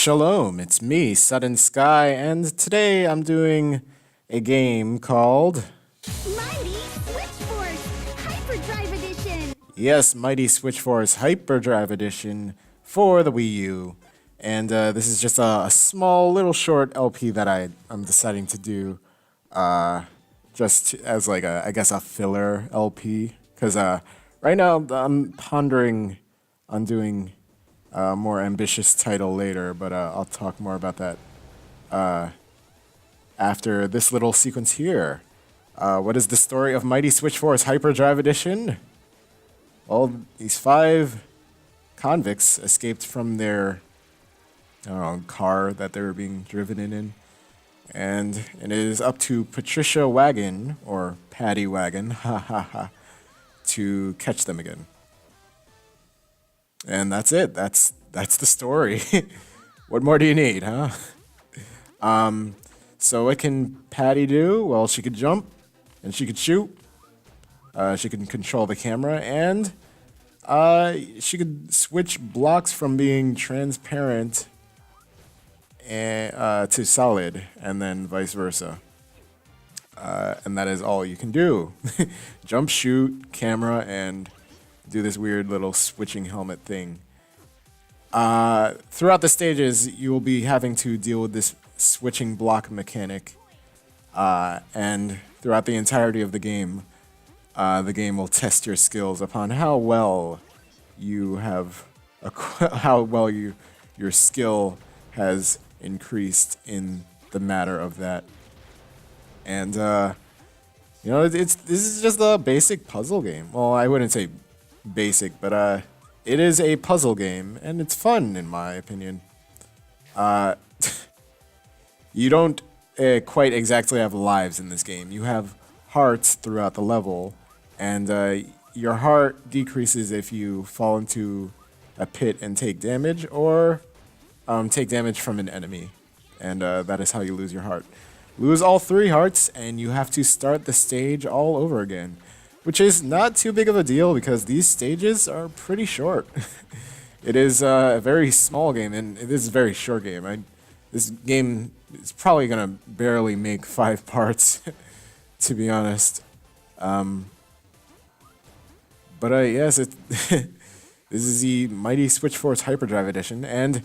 Shalom, it's me, Sudden Skye, and today I'm doing a game called... Mighty Switch Force Hyperdrive Edition! Yes, Mighty Switch Force Hyperdrive Edition for the Wii U. And this is just a small little short LP that I'm deciding to do just as like I guess a filler LP. Because right now I'm pondering on doing a more ambitious title later, but I'll talk more about that after this little sequence here. What is the story of Mighty Switch Force Hyperdrive Edition? Well, these 5 convicts escaped from their car that they were being driven in. And it is up to Patricia Wagon, or Patty Wagon, to catch them again. And that's it. That's the story. What more do you need, huh? So what can Patty do? Well, she could jump, and she could shoot. She can control the camera, and she could switch blocks from being transparent to solid, and then vice versa. And that is all you can do. Jump, shoot, camera, and do this weird little switching helmet thing. Throughout the stages, you will be having to deal with this switching block mechanic. And throughout the entirety of the game will test your skills upon how well you have, how well your skill has increased in the matter of that. And this is just a basic puzzle game. Well, I wouldn't say basic, but it is a puzzle game, and it's fun in my opinion. You don't quite exactly have lives in this game. You have hearts throughout the level, and your heart decreases if you fall into a pit and take damage, or take damage from an enemy, and that is how you lose your heart. Lose all 3 hearts, and you have to start the stage all over again, which is not too big of a deal because these stages are pretty short. It is a very small game, and it is a very short game. This game is probably gonna barely make 5 parts, to be honest. But yes, this is the Mighty Switch Force Hyperdrive Edition, and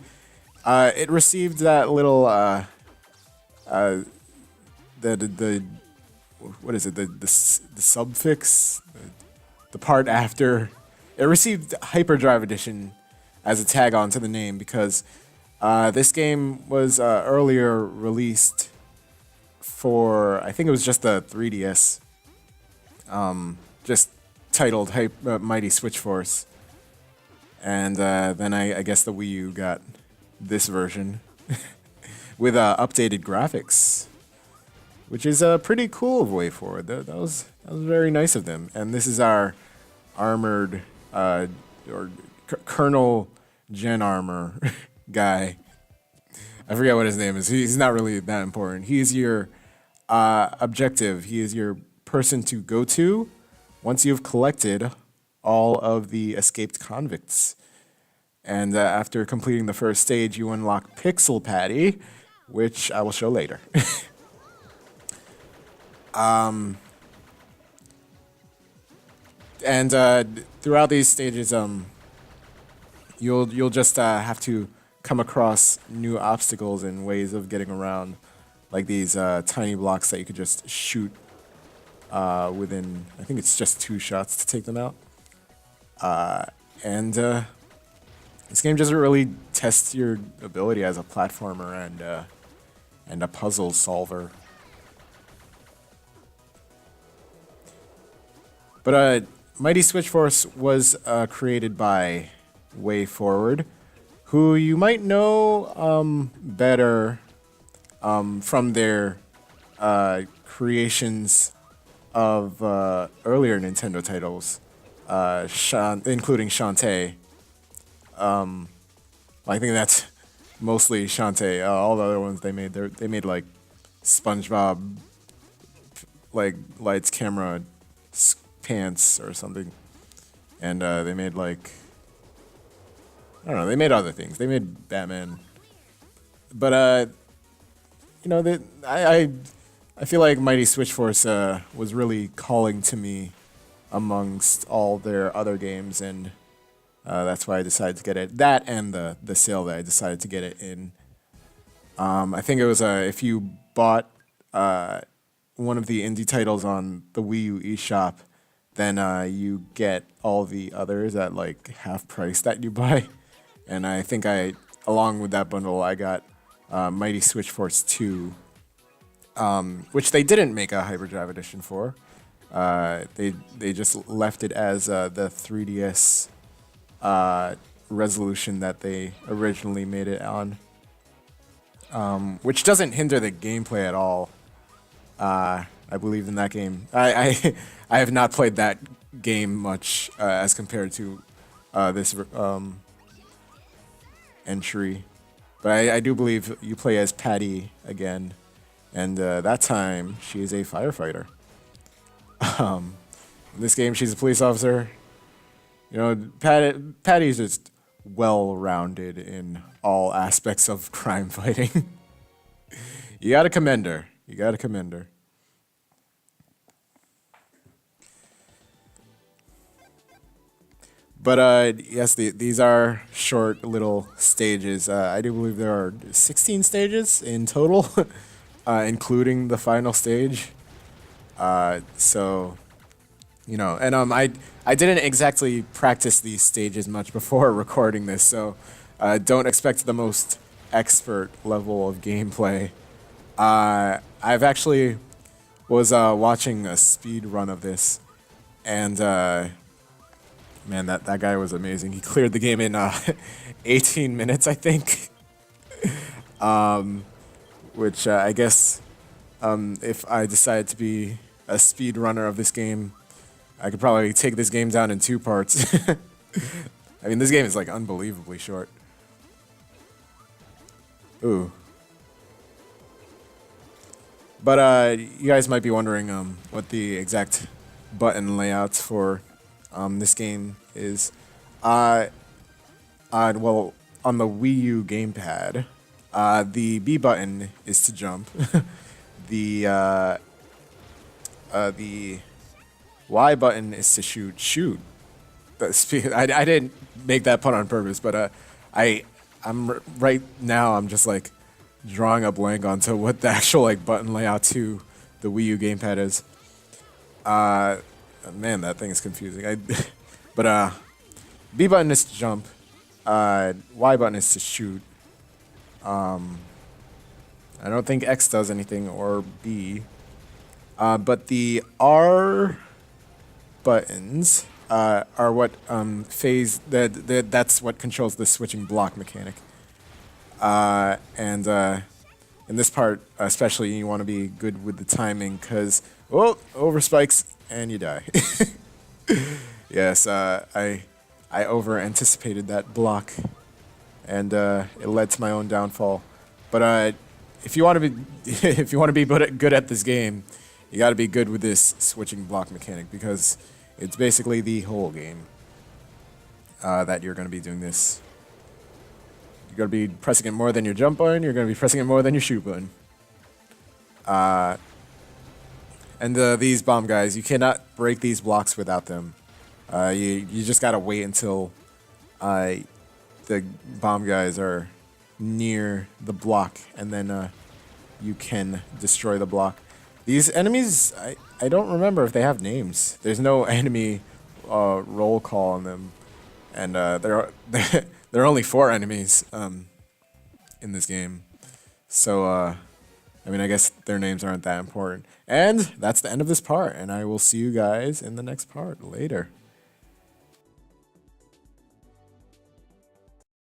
it received that little what is it? The subfix, the part after. It received Hyperdrive Edition as a tag on to the name because this game was earlier released for, I think it was just the 3DS, just titled Mighty Switch Force, and then I guess the Wii U got this version with updated graphics, which is pretty cool of WayForward. That was very nice of them. And this is our armored or Colonel Gen Armor guy. I forget what his name is. He's not really that important. He's your objective. He is your person to go to once you've collected all of the escaped convicts. And after completing the first stage, you unlock Pixel Patty, which I will show later. And throughout these stages, you'll just have to come across new obstacles and ways of getting around, like these tiny blocks that you could just shoot within, I think it's just 2 shots to take them out. And this game just really tests your ability as a platformer and a puzzle solver. But Mighty Switch Force was created by WayForward, who you might know better from their creations of earlier Nintendo titles, including Shantae. I think that's mostly Shantae. All the other ones they made like SpongeBob, like Lights, Camera, Pants or something, and they made like, I don't know, they made other things. They made Batman, but you know, I feel like Mighty Switch Force was really calling to me amongst all their other games, and that's why I decided to get it. That and the sale that I decided to get it in. I think it was if you bought one of the indie titles on the Wii U eShop, then you get all the others at like half price that you buy. And I think along with that bundle, I got Mighty Switch Force 2, which they didn't make a Hyperdrive edition for. They just left it as the 3DS resolution that they originally made it on, which doesn't hinder the gameplay at all. I believe in that game. I have not played that game much as compared to this entry, but I do believe you play as Patty again, and that time she is a firefighter. In this game, she's a police officer. You know, Patty's just well-rounded in all aspects of crime fighting. You gotta commend her. You gotta commend her. But yes, these are short little stages. I do believe there are 16 stages in total, including the final stage. So, you know, and I didn't exactly practice these stages much before recording this, so don't expect the most expert level of gameplay. I've actually was watching a speed run of this, and man, that guy was amazing. He cleared the game in 18 minutes, I think. Which I guess if I decide to be a speed runner of this game, I could probably take this game down in 2 parts. I mean, this game is like unbelievably short. Ooh. But you guys might be wondering what the exact button layouts for this game is. Well, on the Wii U gamepad, the B button is to jump. The Y button is to shoot. Shoot. I didn't make that pun on purpose, but right now I'm just like drawing a blank onto what the actual like button layout to the Wii U gamepad is. Man, that thing is confusing. But B button is to jump. Y button is to shoot. I don't think X does anything, or B. But the R buttons are what that's what controls the switching block mechanic. And in this part, especially, you want to be good with the timing, because over spikes and you die. Yes, I over anticipated that block, and it led to my own downfall. But if you want to be good at this game, you got to be good with this switching block mechanic, because it's basically the whole game that you're going to be doing this. You're going to be pressing it more than your jump button. You're going to be pressing it more than your shoot button. And these bomb guys, you cannot break these blocks without them. You just got to wait until the bomb guys are near the block, and then you can destroy the block. These enemies, I don't remember if they have names. There's no enemy roll call on them, and there are only 4 enemies in this game. So I mean, I guess their names aren't that important. And that's the end of this part, and I will see you guys in the next part later.